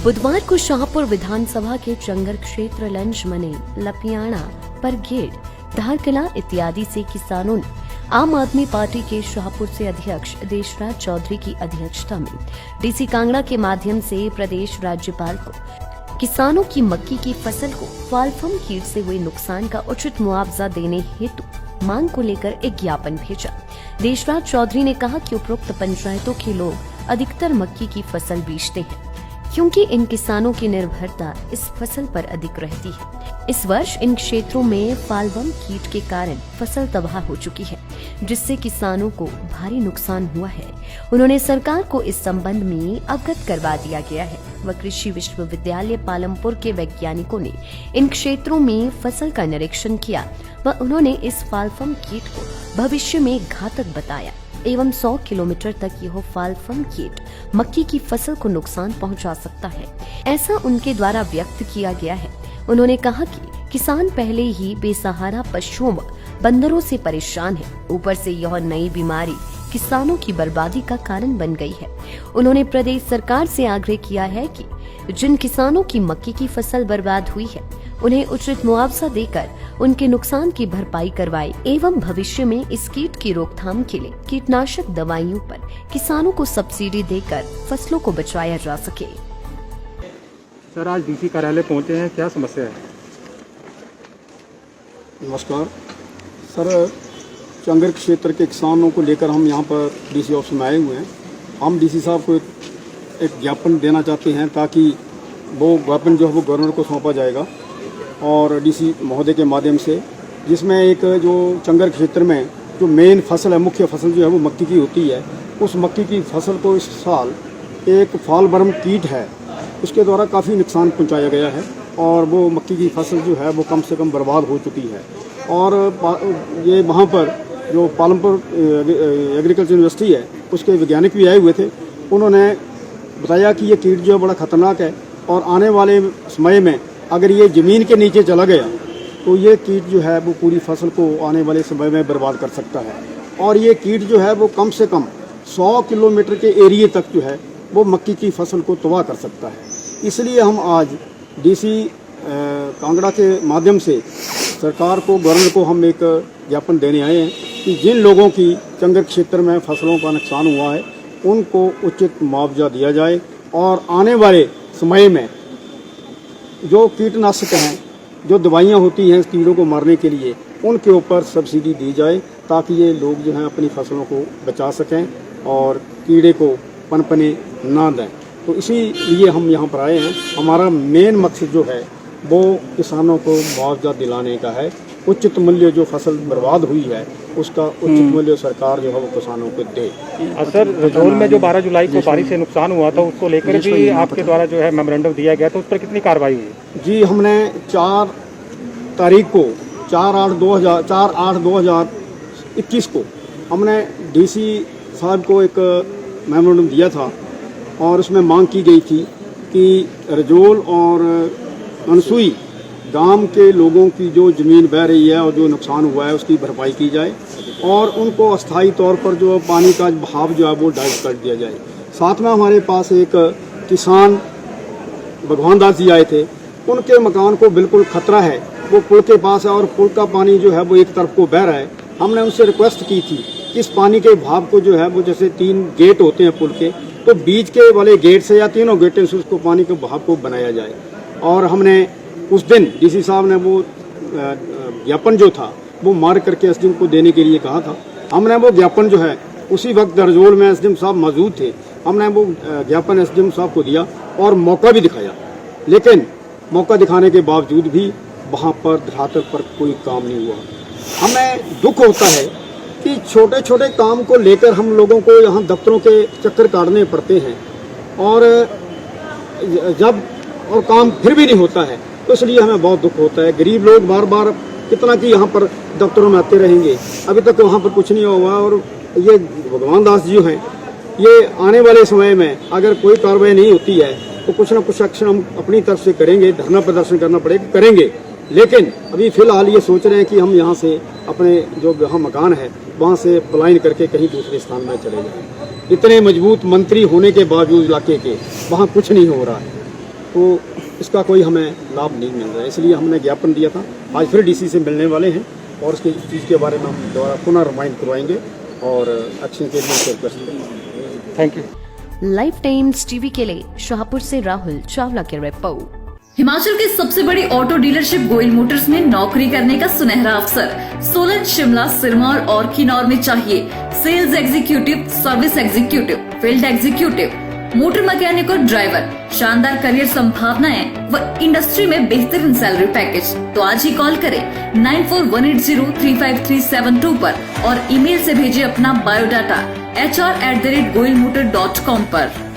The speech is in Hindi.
बुधवार को शाहपुर विधानसभा के चंगर क्षेत्र लंजमने, लपियाणा, परगेड़, धारकला इत्यादि से किसानों ने आम आदमी पार्टी के शाहपुर से अध्यक्ष देशराज चौधरी की अध्यक्षता में डीसी कांगड़ा के माध्यम से प्रदेश राज्यपाल को किसानों की मक्की की फसल को फालफम कीट से हुए नुकसान का उचित मुआवजा देने हेतु मांग को लेकर एक ज्ञापन भेजा। देशराज चौधरी ने कहा कि उपरोक्त पंचायतों के लोग अधिकतर मक्की की फसल बीजते हैं, क्योंकि इन किसानों की निर्भरता इस फसल पर अधिक रहती है। इस वर्ष इन क्षेत्रों में फालवम कीट के कारण फसल तबाह हो चुकी है, जिससे किसानों को भारी नुकसान हुआ है। उन्होंने सरकार को इस संबंध में अवगत करवा दिया गया है। व कृषि विश्वविद्यालय पालमपुर के वैज्ञानिकों ने इन क्षेत्रों में फसल का निरीक्षण किया व उन्होंने इस फालफम कीट को भविष्य में घातक बताया एवं 100 किलोमीटर तक यह फालफम कीट मक्की की फसल को नुकसान पहुंचा सकता है, ऐसा उनके द्वारा व्यक्त किया गया है। उन्होंने कहा कि किसान पहले ही बेसहारा पशुओं व बंदरों से परेशान है, ऊपर से यह नई बीमारी किसानों की बर्बादी का कारण बन गई है। उन्होंने प्रदेश सरकार से आग्रह किया है कि जिन किसानों की मक्की की फसल बर्बाद हुई है, उन्हें उचित मुआवजा देकर उनके नुकसान की भरपाई करवाए एवं भविष्य में इस कीट की रोकथाम के लिए कीटनाशक दवाइयों पर किसानों को सब्सिडी देकर फसलों को बचाया जा सके। सर, आज डीसी कार्यालय पहुंचे हैं, क्या समस्या है? नमस्कार सर, चंगर क्षेत्र के किसानों को लेकर हम यहाँ पर डीसी ऑफिस में आए हुए हैं। हम डीसी साहब को एक ज्ञापन देना चाहते हैं ताकि वो ज्ञापन जो है वो गवर्नर को सौंपा जाएगा और डीसी महोदय के माध्यम से, जिसमें एक जो चंगर क्षेत्र में जो मेन फसल है, मुख्य फसल जो है वो मक्की की होती है, उस मक्की की फसल को इस साल एक फालवर्म कीट है, उसके द्वारा काफ़ी नुकसान पहुंचाया गया है और वो मक्की की फसल जो है वो कम से कम बर्बाद हो चुकी है। और ये वहाँ पर जो पालमपुर एग्रीकल्चर यूनिवर्सिटी है, उसके वैज्ञानिक भी आए हुए थे। उन्होंने बताया कि ये कीट जो है बड़ा ख़तरनाक है और आने वाले समय में अगर ये ज़मीन के नीचे चला गया तो ये कीट जो है वो पूरी फसल को आने वाले समय में बर्बाद कर सकता है। और ये कीट जो है वो कम से कम 100 किलोमीटर के एरिए तक जो है वो मक्की की फसल को तबाह कर सकता है। इसलिए हम आज डीसी कांगड़ा के माध्यम से सरकार को, गवर्नर को हम एक ज्ञापन देने आए हैं कि जिन लोगों की चंगर क्षेत्र में फसलों का नुकसान हुआ है उनको उचित मुआवजा दिया जाए और आने वाले समय में जो कीटनाशक हैं, जो दवाइयाँ होती हैं कीड़ों को मारने के लिए, उनके ऊपर सब्सिडी दी जाए ताकि ये लोग जो हैं अपनी फसलों को बचा सकें और कीड़े को पनपने ना दें। तो इसीलिए हम यहाँ पर आए हैं। हमारा मेन मकसद जो है वो किसानों को मुआवजा दिलाने का है। उचित मूल्य जो फसल बर्बाद हुई है उसका उचित मूल्य सरकार जो है वो किसानों को दे। सर, रजौल में जो 12 जुलाई को बारिश से नुकसान हुआ था, उसको लेकर भी आपके द्वारा जो है मेमोरेंडम दिया गया, तो उस पर कितनी कार्रवाई हुई? जी, हमने 4 तारीख को 4/8/2021 को हमने डीसी साहब को एक मेमोरेंडम दिया था और उसमें मांग की गई थी कि रजौल और अनसुई गांव के लोगों की जो ज़मीन बह रही है और जो नुकसान हुआ है उसकी भरपाई की जाए और उनको अस्थायी तौर पर जो पानी का बहाव जो है वो डाइवर्ट कर दिया जाए। साथ में हमारे पास एक किसान भगवान दास जी आए थे, उनके मकान को बिल्कुल खतरा है, वो पुल के पास है और पुल का पानी जो है वो एक तरफ को बह रहा है। हमने उनसे रिक्वेस्ट की थी कि इस पानी के बहाव को जो है वो, जैसे 3 गेट होते हैं पुल के, तो बीच के वाले गेट से या तीनों गेटों से उसको पानी के बहाव को बनाया जाए। और हमने उस दिन डीसी साहब ने वो ज्ञापन जो था वो मार करके एसडीएम को देने के लिए कहा था। हमने वो ज्ञापन जो है उसी वक्त रजौल में एसडीएम साहब मौजूद थे, हमने वो ज्ञापन एसडीएम साहब को दिया और मौका भी दिखाया, लेकिन मौका दिखाने के बावजूद भी वहाँ पर धरातल पर कोई काम नहीं हुआ। हमें दुख होता है कि छोटे छोटे काम को लेकर हम लोगों को यहाँ दफ्तरों के चक्कर काटने पड़ते हैं और जब और काम फिर भी नहीं होता है, तो इसलिए हमें बहुत दुख होता है। गरीब लोग बार बार कितना कि यहाँ पर दफ्तरों में आते रहेंगे, अभी तक वहाँ पर कुछ नहीं हुआ। और ये भगवान दास जी हैं, ये आने वाले समय में अगर कोई कार्रवाई नहीं होती है तो कुछ ना कुछ एक्शन हम अपनी तरफ से करेंगे, धरना प्रदर्शन करना पड़ेगा, करेंगे। लेकिन अभी फिलहाल ये सोच रहे हैं कि हम यहाँ से अपने जो यहाँ मकान है वहाँ से पलायन करके कहीं दूसरे स्थान में चले जाएं। इतने मजबूत मंत्री होने के बावजूद इलाके के वहाँ कुछ नहीं हो रहा है। तो इसका कोई हमें लाभ नहीं मिल रहा है, इसलिए हमने ज्ञापन दिया था। आज फिर डीसी से मिलने वाले हैं और इसकी चीज़ के बारे में हम दोबारा पुनः रिमाइंड करवाएंगे और एक्शन के लिए रिक्वेस्ट करेंगे। Thank you. Life times TV के लिए शाहपुर से राहुल चावला की रिपोर्ट। हिमाचल की सबसे बड़ी ऑटो डीलरशिप गोयल मोटर्स में नौकरी करने का सुनहरा अवसर। सोलन, शिमला, सिरमौर और किन्नौर में चाहिए sales executive, service executive, field executive, motor mechanic और ड्राइवर। शानदार करियर संभावनाएं व इंडस्ट्री में बेहतरीन सैलरी पैकेज। तो आज ही कॉल करें 9418035372 पर और ईमेल से भेजिए अपना बायोडाटा hr@goilmotor.com पर।